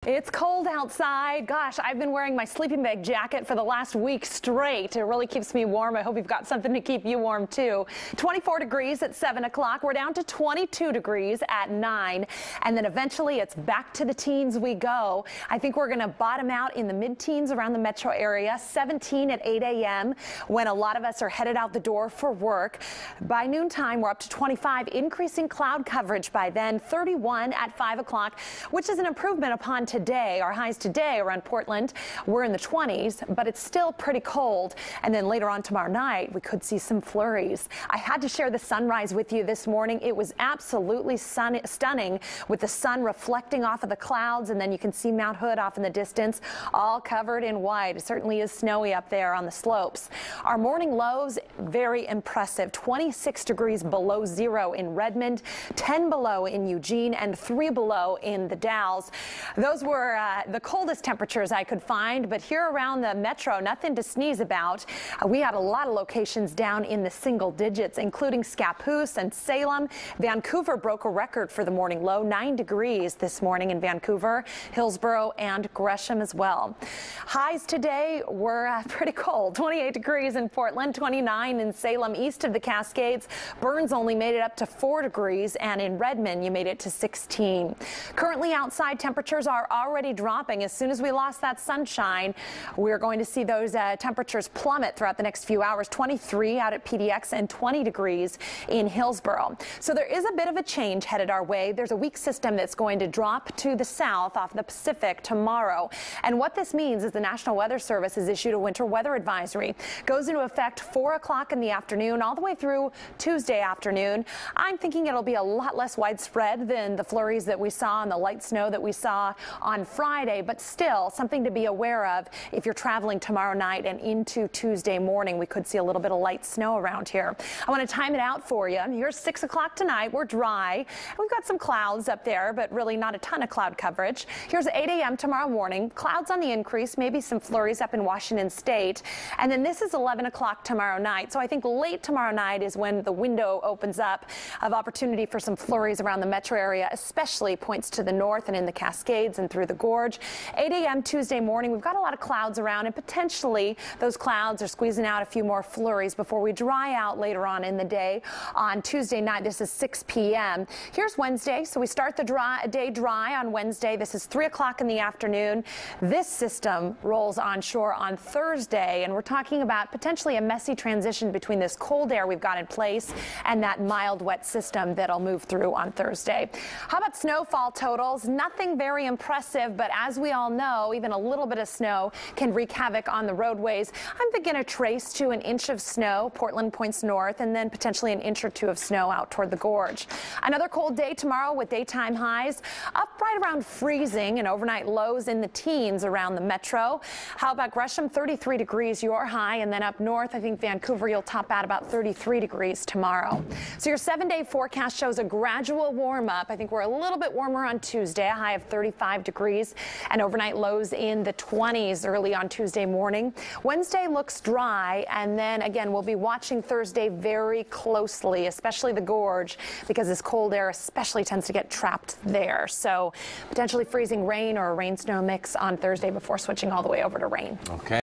It's cold outside. Gosh, I've been wearing my sleeping bag jacket for the last week straight. It really keeps me warm. I hope you've got something to keep you warm too. 24 degrees at 7 o'clock. We're down to 22 degrees at 9. And then eventually it's back to the teens we go. I think we're going to bottom out in the mid-teens around the metro area. 17 at 8 a.m. when a lot of us are headed out the door for work. By noontime, we're up to 25, increasing cloud coverage by then. 31 at 5 o'clock, which is an improvement upon today. Our highs today around Portland were in the 20s, but it's still pretty cold. And then later on tomorrow night, we could see some flurries. I had to share the sunrise with you this morning. It was absolutely stunning with the sun reflecting off of the clouds, and then you can see Mount Hood off in the distance, all covered in white. It certainly is snowy up there on the slopes. Our morning lows, very impressive. 26 degrees below zero in Redmond, 10 below in Eugene, and 3 below in the Dalles. Those were the coldest temperatures I could find, but here around the metro, nothing to sneeze about. We had a lot of locations down in the single digits, including Scappoose and Salem. Vancouver broke a record for the morning low, 9 degrees this morning in Vancouver, Hillsborough, and Gresham as well. Highs today were pretty cold, 28 degrees in Portland, 29 in Salem, east of the Cascades. Burns only made it up to 4 degrees, and in Redmond, you made it to 16. Currently outside, temperatures are already dropping. As soon as we lost that sunshine, we're going to see those temperatures plummet throughout the next few hours. 23 out at PDX and 20 degrees in Hillsborough. So there is a bit of a change headed our way. There's a weak system that's going to drop to the south off the Pacific tomorrow. And what this means is the National Weather Service has issued a winter weather advisory. Goes into effect 4 o'clock in the afternoon all the way through Tuesday afternoon. I'm thinking it'll be a lot less widespread than the flurries that we saw and the light snow that we saw on Friday, but still something to be aware of if you're traveling tomorrow night and into Tuesday morning. We could see a little bit of light snow around here. I want to time it out for you. Here's 6 o'clock tonight. We're dry. We've got some clouds up there, but really not a ton of cloud coverage. Here's 8 a.m. tomorrow morning. Clouds on the increase, maybe some flurries up in Washington State. And then this is 11 o'clock tomorrow night. So I think late tomorrow night is when the window opens up of opportunity for some flurries around the metro area, especially points to the north and in the Cascades and through the gorge. 8 a.m. Tuesday morning, we've got a lot of clouds around, and potentially those clouds are squeezing out a few more flurries before we dry out later on in the day. On Tuesday night, this is 6 p.m. Here's Wednesday. So we start the day dry on Wednesday. This is 3 o'clock in the afternoon. This system rolls onshore on Thursday, and we're talking about potentially a messy transition between this cold air we've got in place and that mild wet system that'll move through on Thursday. How about snowfall totals? Nothing very impressive, but as we all know, even a little bit of snow can wreak havoc on the roadways. I'm thinking a trace to an inch of snow. Portland points north, and then potentially an inch or two of snow out toward the gorge. Another cold day tomorrow with daytime highs up right around freezing and overnight lows in the teens around the metro. How about Gresham? 33 degrees your high, and then up north, I think Vancouver, you'll top out about 33 degrees tomorrow. So your 7-day forecast shows a gradual warm up. I think we're a little bit warmer on Tuesday, a high of 35 degrees, and overnight lows in the 20s early on Tuesday morning. Wednesday looks dry, and then again, we'll be watching Thursday very closely, especially the gorge, because this cold air especially tends to get trapped there. So potentially freezing rain or a rain-snow mix on Thursday before switching all the way over to rain. Okay.